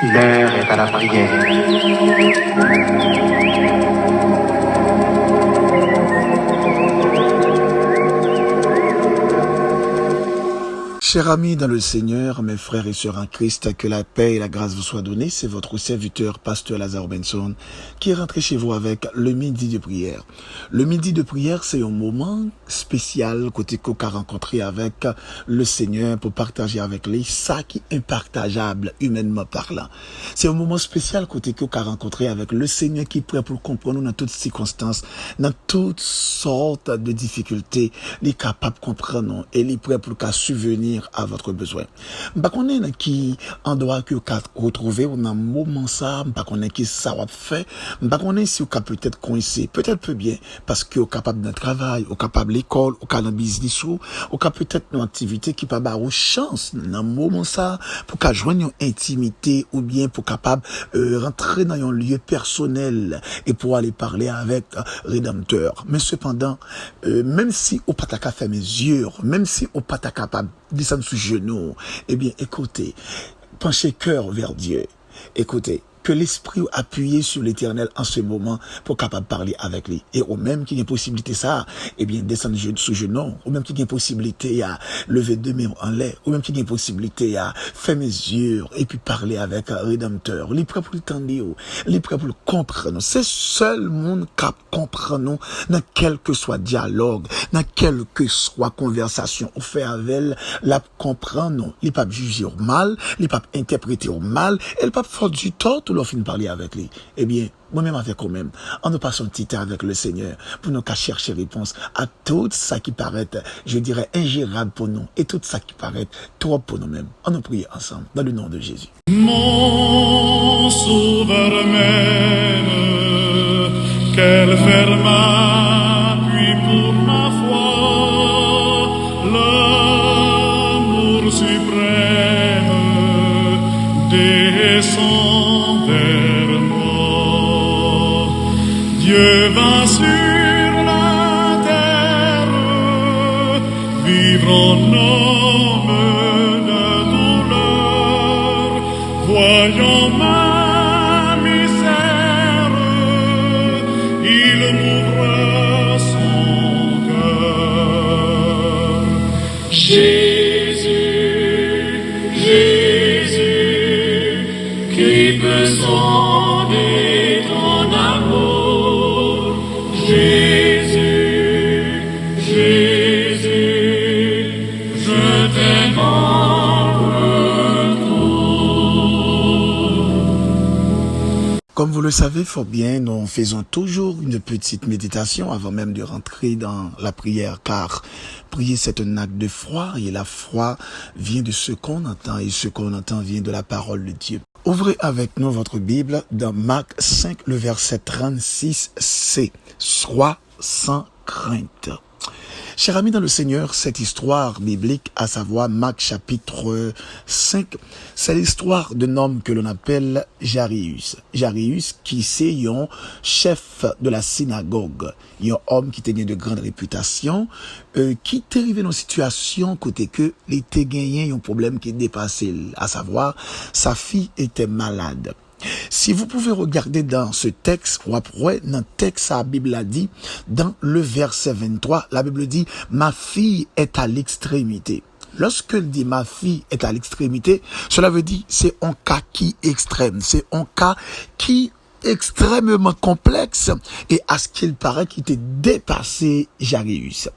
L'heure est à la prière. Chers amis dans le Seigneur, mes frères et sœurs en Christ, que la paix et la grâce vous soient données. C'est votre serviteur, pasteur Lazare Benson, qui est rentré chez vous avec le midi de prière. Le midi de prière, c'est un moment spécial côté qu'on a rencontré avec le Seigneur pour partager avec lui ça qui est impartageable, humainement parlant. C'est un moment spécial côté qu'on a rencontré avec le Seigneur qui est prêt pour comprendre dans toutes circonstances, dans toutes sortes de difficultés. Il est capable de comprendre et il est prêt pour subvenir à votre besoin. Bah qu'on est qui en doit que retrouver dans un moment ça, bah qu'on est qui ça va faire, bah qu'on est si on peut-être coincé, peut-être peu bien parce que on capable d'un travail, on capable l'école, on capable business ou peut-être une activité qui peut avoir chance dans un moment ça pour qu'à joindre une intimité ou bien pour capable rentrer dans un lieu personnel et pour aller parler avec Rédempteur. Mais cependant, même si on pas ta faire mesure, même si on pas capable descendre sous genoux, eh bien, écoutez, penchez cœur vers Dieu. Écoutez, que l'esprit appuyé sur l'Éternel en ce moment pour capable parler avec lui. Et au même qui a une possibilité ça, eh bien, descendre sous genou, ou même qui a une possibilité à lever deux mains en l'air, ou même qui a une possibilité à faire mesure et puis parler avec un Rédempteur. Il est prêt pour le tendre, il est prêt pour le comprendre. C'est seul monde qui comprend nous dans quel que soit dialogue, dans quelle que soit conversation, on fait avec la comprendre. Il n'est pas jugé au mal, il n'est pas interprété au mal, il n'est pas fort du tort. L'on finit de parler avec lui. Eh bien, moi-même avec vous-même, on nous passe un petit temps avec le Seigneur pour nous chercher réponse à tout ça qui paraît, je dirais, ingérable pour nous et tout ça qui paraît trop pour nous-mêmes. On nous prie ensemble dans le nom de Jésus. Mon sauveur m'aime, qu'elle ferma puis pour ma foi, l'amour suprême descend. Dieu va sur la terre vivre en homme de douleur, voyant ma misère, il m'ouvre son cœur. Jésus, Jésus, qui peut sonder ton amour. Jésus, Jésus, je t'aime en retour. Comme vous le savez fort bien, nous faisons toujours une petite méditation avant même de rentrer dans la prière, car prier c'est un acte de foi et la foi vient de ce qu'on entend et ce qu'on entend vient de la parole de Dieu. Ouvrez avec nous votre Bible dans Marc 5, le verset 36c. Sois sans crainte. Chers amis dans le Seigneur, cette histoire biblique, à savoir Marc chapitre 5, c'est l'histoire d'un homme que l'on appelle Jairus. Jairus qui c'est un chef de la synagogue. Il y a un homme qui tenait de grande réputation, qui était arrivé dans une situation côté que il était gagné un problème qui dépassait, à savoir sa fille était malade. Si vous pouvez regarder dans ce texte, ou après, dans le texte, la Bible a dit, dans le verset 23, la Bible dit, ma fille est à l'extrémité. Lorsque elle dit ma fille est à l'extrémité, cela veut dire c'est un cas qui est extrême, c'est un cas qui extrêmement complexe et à ce qu'il paraît qu'il était dépassé Jairus.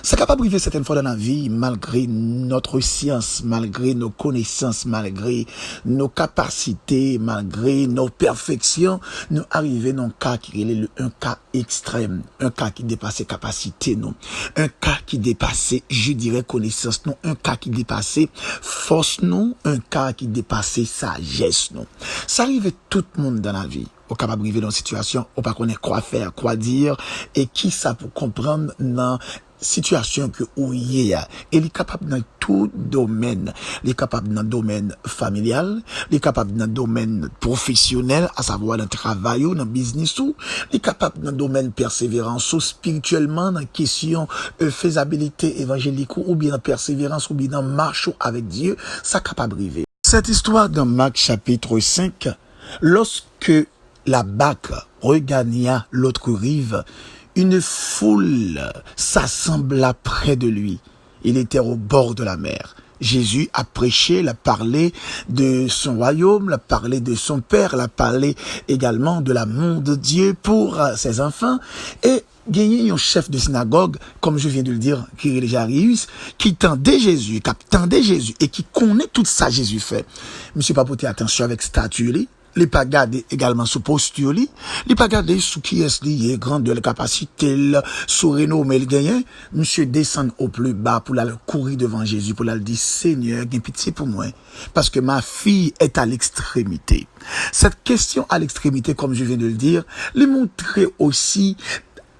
C'est capable d'arriver certaines fois dans la vie, malgré notre science, malgré nos connaissances, malgré nos capacités, malgré nos perfections, nous arriver dans un cas qui est un cas extrême, un cas qui dépassait capacité, non, un cas qui dépassait, je dirais, connaissance, non, un cas qui dépassait force, non, un cas qui dépassait sagesse, non. Ça arrive tout le monde dans la vie. Au capable de vivre dans une situation, on pas connaît quoi faire, quoi dire, et qui ça pour comprendre dans situation que où il y a. Il est capable dans tout domaine. Il est capable dans le domaine familial, il est capable dans le domaine professionnel, à savoir dans le travail ou dans le business ou, il est capable dans le domaine persévérance ou spirituellement dans la question faisabilité évangélique ou bien dans persévérance ou bien dans marche avec Dieu, ça capable de vivre. Cette histoire dans Marc chapitre 5, lorsque la barque regagna l'autre rive, une foule s'assembla près de lui. Il était au bord de la mer. Jésus a prêché, il a parlé de son royaume, il a parlé de son Père, il a parlé également de l'amour de Dieu pour ses enfants. Et gagné un chef de synagogue, comme je viens de le dire, qui est Jairus, qui tendait Jésus, et qui connaît tout ça Jésus fait. Monsieur pas porté attention avec statut, les pas garder également sous posture, les pas garder sous qui est lié, grandeur, capacité, sous renommé le gagnant. Monsieur descend au plus bas pour la courir devant Jésus, pour la dire, Seigneur, aie pitié pour moi, parce que ma fille est à l'extrémité. Cette question à l'extrémité, comme je viens de le dire, les montrer aussi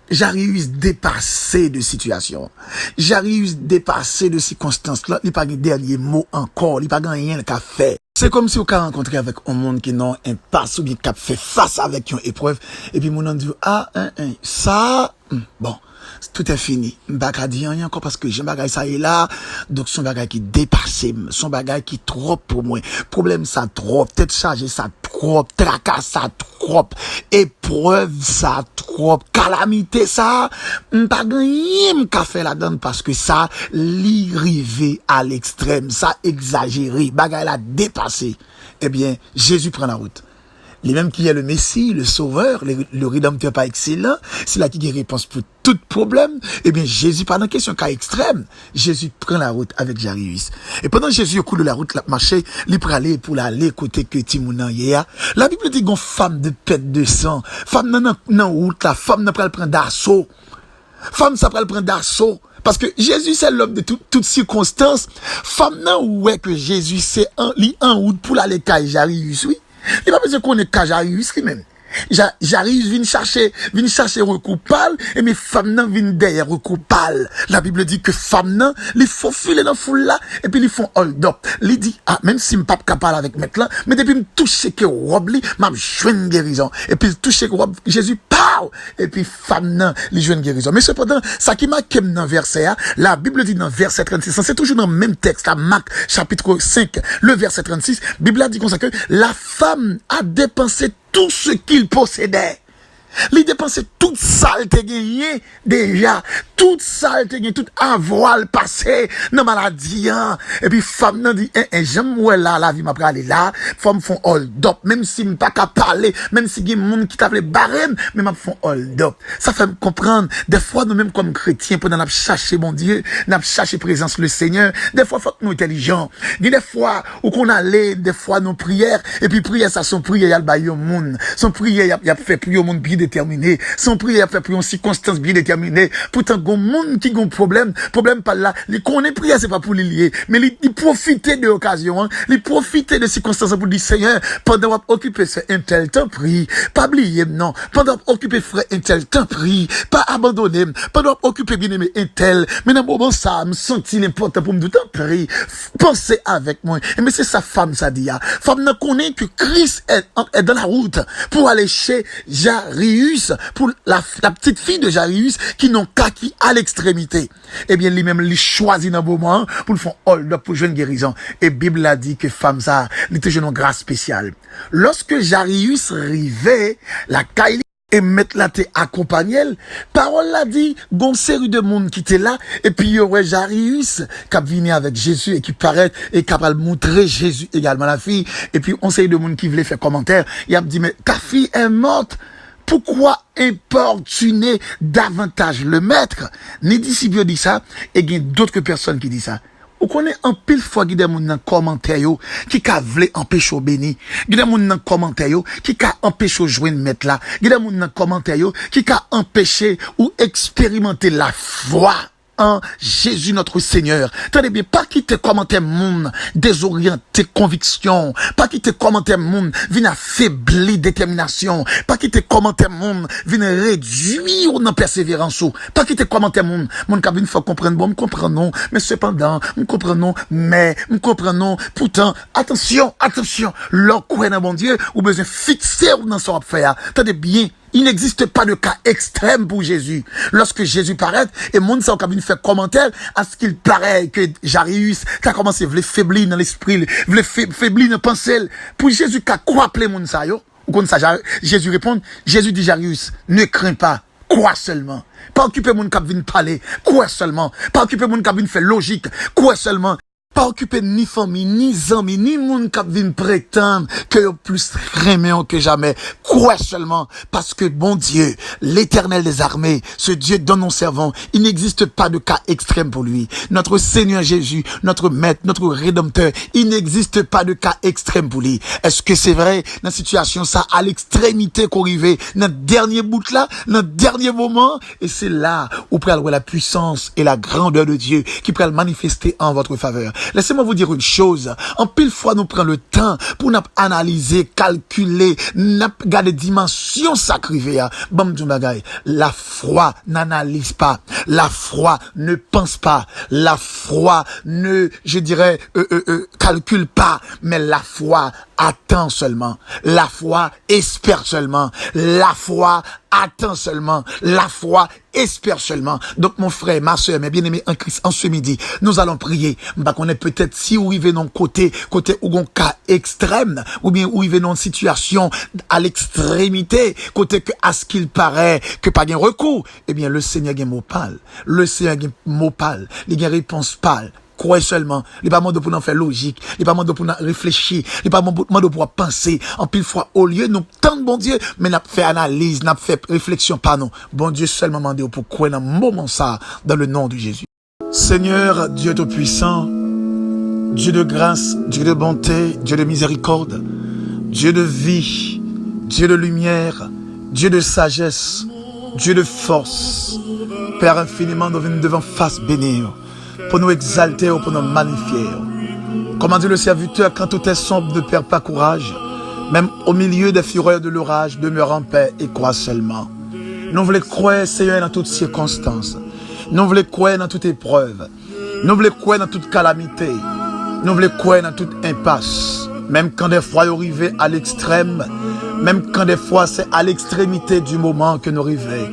Jairus dépassé de situation. Jairus dépassé de circonstances là, il pas de dernier mot encore, il pas rien qu'à faire. C'est comme si on a rencontré avec un monde qui n'a un passe ou bien qui a fait face avec une épreuve et puis mon dit ça bon, tout est fini. M'baka dit rien encore parce que j'ai bagay ça est là, donc son bagay qui dépassé, son bagay qui trop pour moi. Problème ça trop, tête chargée ça trop, tracas ça trop, épreuve ça trop, calamité ça, m'pas rien qu'a fait là-dedans parce que ça li rivé à l'extrême, ça exagéré, bagay la dépassé. Eh bien, Jésus prend la route. Lui-même qui est le Messie, le Sauveur, le Rédempteur par excellence, c'est là qui a réponse pour tout problème. Eh bien, Jésus, pendant question cas extrême, Jésus prend la route avec Jairus. Et pendant que Jésus au cours de la route, la marché, il pour aller côté que Timounan yéa. La Bible dit qu'on femme de pète de sang, femme nan route, la femme n'a pas le prendre d'assaut. Femme ça prend le prendre d'assaut. Parce que Jésus, c'est l'homme de toutes circonstances. Femme nan ouais que Jésus, c'est en route pour aller caille Jairus, oui. Il va pas besoin qu'on est qu'à Jairus lui-même. Jairus vient chercher recoupable et mes femmes nan viennent derrière recoupable. La Bible dit que femmes nan, les font filer dans foule là et puis ils font hold up. Il dit même si m'pas capable avec mettre là, mais depuis me toucher que robe li, m'a joine guérison. Et puis toucher que robe Jésus parle et puis femme nan, li joine guérison. Mais cependant, ça qui marque dans verset A, la Bible dit dans verset 36, c'est toujours dans le même texte, à Marc chapitre 5, le verset 36, Bible a dit comme ça que la femme a dépensé tout ce qu'il possédait. Il dépensait toute saleté gagné déjà, toute saleté gagné, toute avoile passé dans maladie. Et puis femme nan dit j'aime ouais là la vie m'a aller là, femme font hold up même si m'pas qu'à parler, même si gen monde qui t'appelle barème, mais m'a font hold up. Ça fait me comprendre des fois nous même comme chrétiens pendant n'a chercher bon Dieu, n'a chercher présence le Seigneur, des fois faut que nous intelligents. Des fois où qu'on allait des fois nos prières et puis prière ça son prière y a le bail au monde. Son prière y a fait prier au monde bien déterminé. Son prière fait prier en circonstances bien déterminées. Pourtant gon monde qui gon problème pas là, il connaît prière c'est pas pour les lier, mais il profiter de l'occasion, hein, il profiter de circonstances pour dire Seigneur, pendant qu'on occuper ce un tel temps prie, pas oublier non, pendant qu'on occuper frère un tel temps prie, pas abandonner, pendant qu'on occuper bien-aimé un tel, mais dans moment ça me sentit l'important pour me tout temps prie, pensez avec moi. Et mais c'est sa femme ça dit, femme ne connaît que Christ est dans la route pour aller chez Jairus, pour la petite fille de Jairus qui n'ont qu'à qui à l'extrémité. Eh bien, lui-même, il choisit dans un moment pour le faire hold up pour jouer une guérison. Et Bible a dit que femme ça, il était une grâce spéciale. Lorsque Jairus rivait, la caille et mettre la te accompagné, parole l'a dit, gon série de monde qui était là, et puis il y aurait Jairus, qui venu avec Jésus, et qui paraît, et capable de montrer Jésus également la fille, et puis on série de monde qui voulait faire commentaire, il a dit, mais ta fille est morte, pourquoi importuner davantage le maître? Ni disciples dit ça, et il y a d'autres personnes qui disent ça. Ou connaît en pile fois qui des moun nan commentaire yo qui ka vle empêcher au béni, qui des moun nan commentaire yo qui ka empêcher joindre mettre là, qui des moun nan commentaire yo qui ka empêcher ou expérimenter la foi en Jésus notre Seigneur. Tenez bien, pas quitter commentaire moun désorienter conviction, pas quitter commentaire moun vient affaiblir détermination, pas quitter commentaire moun vient réduire dans persévérance, pas quitter commentaire moun cabine faut comprendre bon, me comprenons, mais cependant, me comprenons, pourtant, attention, l'or croit dans bon Dieu, ou besoin fixer ou dans son affaire. Tenez bien, Il n'existe pas de cas extrême pour Jésus. Lorsque Jésus paraît, et monde ça a fait commentaire à ce qu'il paraît que Jarius qui a commencé à faiblir dans l'esprit, faiblir dans la pensée. Pour Jésus qui a quoi appeler monde ça yo? Ou comme ça Jésus répond, Jésus dit Jarius, ne crains pas. Quoi seulement? Pas occuper mon cap vient parler. Quoi seulement? Pas occuper mon cap vient faire logique. Quoi seulement? Pas occuper ni famille, ni amis, ni moun cap vient prétendre que yo plus reméant que jamais. Quoi seulement? Parce que bon Dieu, l'Éternel des armées, ce Dieu dont nous servons, il n'existe pas de cas extrême pour lui. Notre Seigneur Jésus, notre Maître, notre Rédempteur, il n'existe pas de cas extrême pour lui. Est-ce que c'est vrai? Dans la situation, ça, à l'extrémité qu'on arrive, dans le dernier bout là, dans le dernier moment, et c'est là où peut la puissance et la grandeur de Dieu qui peut manifester en votre faveur. Laissez-moi vous dire une chose. En pile fois, nous prenons le temps pour nous analyser, calculer, nous garder dimension sacrée. La foi n'analyse pas. La foi ne pense pas. La foi ne, je dirais, calcule pas. Mais la foi attend seulement. La foi espère seulement. La foi attend seulement. La foi espère seulement. Donc, mon frère, ma soeur, mes bien-aimés en Christ, en ce midi, nous allons prier. On est peut-être si vous vivez dans côté où on cas extrême, ou bien où vivez dans une situation à l'extrémité, côté que, à ce qu'il paraît, que pas de recours, eh bien, le Seigneur a un mot pâle. Le Seigneur a un mot pâle. Il a une réponse pâle. Croyez seulement. Il n'est pas demandé pour nous faire logique. Il n'est pas demandé pour nous réfléchir. Il n'est pas demandé pour penser. En pile fois, au lieu, nous tentons bon Dieu, mais nous fait analyse, nous fait réflexion, pas non. Bon Dieu seulement demandé pour croire dans un moment ça, dans le nom de Jésus. Seigneur, Dieu Tout-Puissant, Dieu de grâce, Dieu de bonté, Dieu de miséricorde, Dieu de vie, Dieu de lumière, Dieu de sagesse, Dieu de force. Père infiniment, nous venons devant face bénir, pour nous exalter ou pour nous magnifier. Comment dit le serviteur, quand tout est sombre, ne perds pas courage, même au milieu des fureurs de l'orage, demeure en paix et crois seulement. Nous voulons croire, Seigneur, dans toutes circonstances. Nous voulons croire dans toute épreuve. Nous voulons croire dans toute calamité. Nous voulons croire dans toute impasse. Même quand des fois nous arrivons à l'extrême, même quand des fois c'est à l'extrémité du moment que nous arrivons.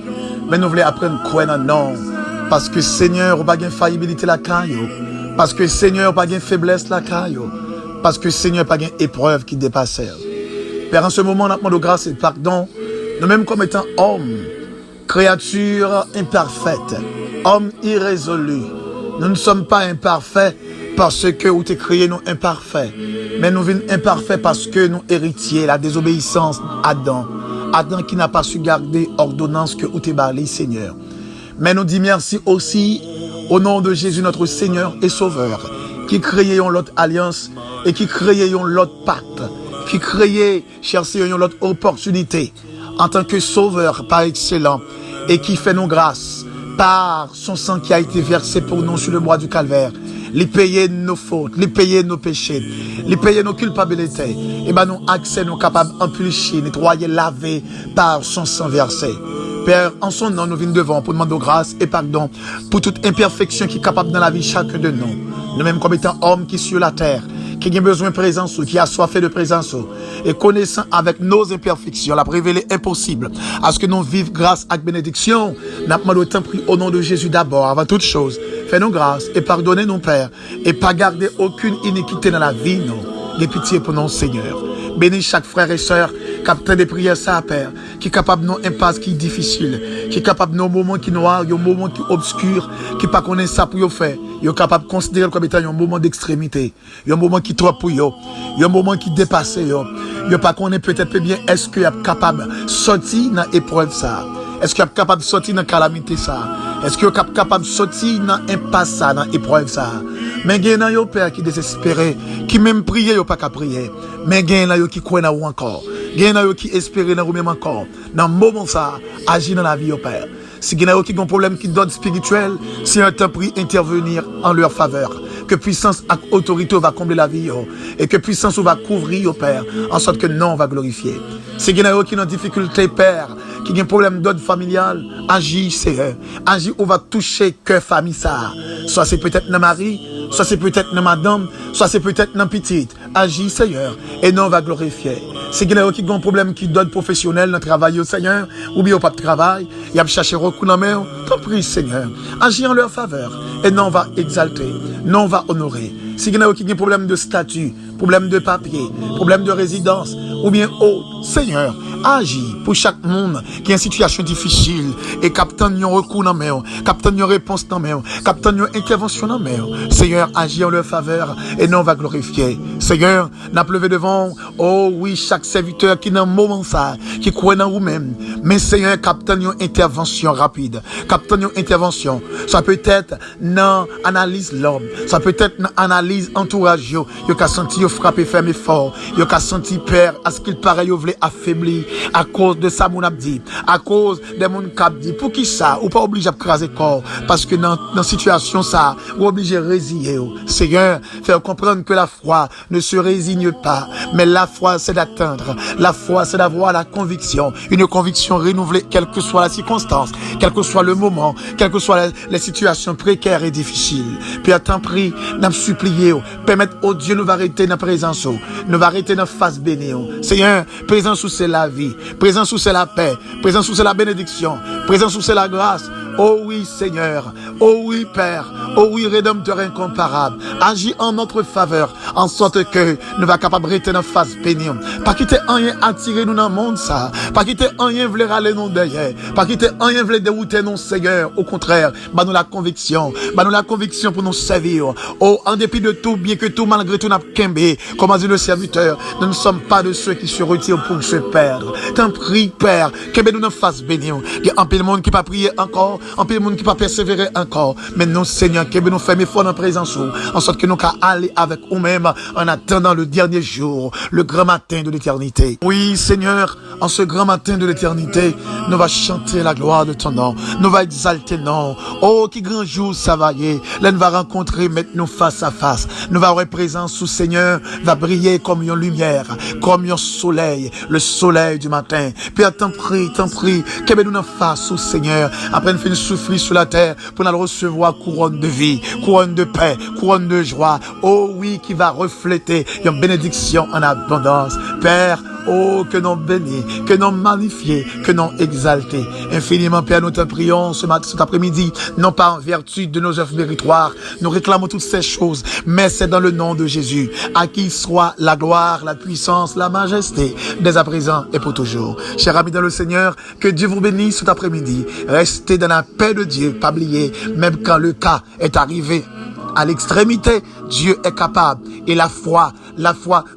Mais nous voulons apprendre à croire dans non. Parce que Seigneur, on n'a pas de faillibilité la caillou. Parce que Seigneur, on n'a pas de faiblesse la caillou. Parce que Seigneur, on n'a pas d'épreuve qui dépasse. Père, en ce moment, on a demandé grâce et pardon. Nous-mêmes comme étant hommes, créatures imparfaites, hommes irrésolus. Nous ne sommes pas imparfaits parce que vous t'es créé nous imparfaits. Mais nous venons imparfaits parce que nous héritiers la désobéissance Adam. Adam qui n'a pas su garder ordonnance que vous t'es barré, Seigneur. Mais nous disons merci aussi au nom de Jésus, notre Seigneur et Sauveur, qui créait l'autre alliance et qui créait l'autre pacte, qui créait, cher Seigneur, l'autre opportunité en tant que Sauveur par excellent et qui fait nos grâces par son sang qui a été versé pour nous sur le bois du calvaire. Les payer nos fautes, les payer nos péchés, les payer nos culpabilités. Et ben nous accès, nous capables d'empêcher, nettoyer, laver par son sang versé. Père, en son nom, nous venons devant pour demander grâce et pardon pour toute imperfection qui est capable dans la vie chacun de nous. Nous-mêmes comme étant hommes qui sont sur la terre, qui a besoin de présence, qui a soif de présence, et connaissant avec nos imperfections, la révéler impossible, à ce que nous vivions grâce à la bénédiction. Nous demandons autant pris au nom de Jésus d'abord, avant toute chose. Fais-nous grâce et pardonnez-nous, Père, et pas garder aucune iniquité dans la vie, nous. Des pitiés pour nous, Seigneur. Bénis chaque frère et sœur, capteur des prières, ça, Père, qui est capable de nos impasses qui est difficile, qui est capable de nos moments qui noirs, nos moments qui obscurs, qui pas connaît ça pour y faire. Ils sont capables de considérer comme étant un moment d'extrémité, un moment qui est trop pour eux, un moment qui dépasse eux. Ils pas connaît peut-être bien est-ce qu'il est capable de sortir dans l'épreuve ça. Est-ce qu'il est capable de sortir dans la calamité ça? Est-ce qu'il est capable de sortir dans l'impasse ça, dans l'épreuve ça? Mais il y a un père qui est désespéré, qui même prie, il n'y a pas qu'à prier. Mais il y a un qui croit dans vous encore. Il y a un qui espère dans vous-même encore. Dans le moment ça, agir dans la vie au Père. Si il y a un qui a un problème qui donne spirituel, c'est un temps pris intervenir en leur faveur. Que puissance et autorité va combler la vie, et que puissance va couvrir au Père, en sorte que non va glorifier. Si il y a un qui a une difficulté, Père, qui a un problème d'ordre familial, agis, Seigneur. Agis où va toucher que famille ça. Soit c'est peut-être dans mari, soit c'est peut-être dans madame, soit c'est peut-être dans petite. Agis, Seigneur, et non va glorifier. Si il y a qui ont un problème qui donne professionnel dans le travail au Seigneur, ou bien au pas de travail, il y a cherché recours dans main, t'en prie Seigneur, agis en leur faveur, et non on va exalter, non on va honorer. Si il y a qui ont un problème de statut, problème de papier, problème de résidence, ou bien Seigneur, agis pour chaque monde qui est en situation difficile et captant un recours dans main, captant une réponse dans main, captant une intervention dans main. Seigneur, agis en leur faveur et non on va glorifier. Seigneur, n'a pleuvé devant, oh oui, chaque serviteur qui dans un moment ça, qui croit dans vous-même. Mais Seigneur, captant une intervention rapide, captant une intervention. Ça peut être dans analyse l'homme, ça peut être dans analyse entourage, yo qu'a senti yo frapper ferme fort, yo qu'a senti père à ce qu'il paraît yo voulait affaiblir à cause de ça mon abdi, à cause de mon cap dit pour qui ça ou pas obligé de craser corps parce que dans situation ça ou obligé de résilier. Seigneur, faire comprendre que la foi ne se résigne pas, mais la foi c'est d'atteindre, la foi c'est d'avoir la conviction, une conviction renouvelée quelle que soit la circonstance, quel que soit le moment, quelles que soient les situations précaires et difficiles. Puis à temps pris, nous supplier, permettre au Dieu nous arrêter dans la présence, nous arrêter dans la face bénie. Seigneur, présence où c'est la vie, présence où c'est la paix, présence où c'est la bénédiction, présence où c'est la grâce. Oh oui Seigneur, oh oui Père, oh oui Rédempteur incomparable, agis en notre faveur, en sorte que nous va capable de rester dans face bénie. Pas quitter rien attirer nous dans le monde ça, pas quitter rien vouloir aller nous derrière, pas quitter rien vouloir dérouter nous Seigneur, au contraire, bah nous la conviction pour nous servir. Oh, en dépit de tout, bien que tout, malgré tout, n'a qu'embé, comme a dit le serviteur, nous ne sommes pas de ceux qui se retirent pour se perdre. T'en prie Père, que nous nous fasse bénir. Il y a un peu de monde qui pas prier encore, un peu de monde qui pas persévérer encore, mais nous Seigneur, que nous faisons effort en présence, en sorte que nous qu'à aller avec nous-mêmes en attendant le dernier jour, le grand matin de l'éternité. Oui Seigneur, en ce grand matin de l'éternité, nous va chanter la gloire de ton nom, nous va exalter non. Oh, qui grand jour ça va y est, là nous va rencontrer maintenant face à face, nous va avoir présence sous Seigneur, va briller comme une lumière, comme un soleil, le soleil du matin. Puis t'en prie, que nous en face sous Seigneur, après nous finir souffrir sur la terre, pour nous recevoir couronne de vie, couronne de paix, couronne de joie. Oh oui, qui va refléter une bénédiction en abondance. Père, oh, que nous bénis, que nous magnifiés, que nous exaltés. Infiniment, Père, nous te prions cet après-midi, non pas en vertu de nos œuvres méritoires. Nous réclamons toutes ces choses, mais c'est dans le nom de Jésus, à qui soit la gloire, la puissance, la majesté, dès à présent et pour toujours. Chers amis dans le Seigneur, que Dieu vous bénisse cet après-midi. Restez dans la paix de Dieu, pas oublier, même quand le cas est arrivé à l'extrémité, Dieu est capable. Et la foi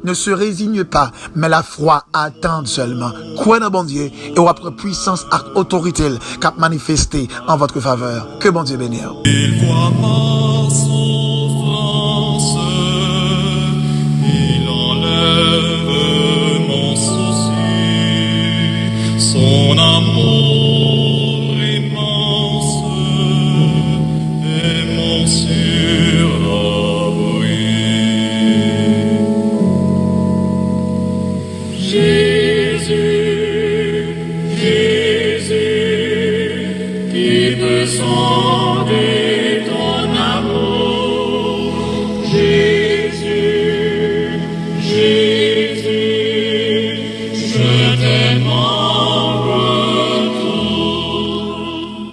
ne se résigne pas, mais la foi attend seulement. Croyez dans bon Dieu et votre puissance et autorité qu'a manifesté en votre faveur. Que bon Dieu bénisse.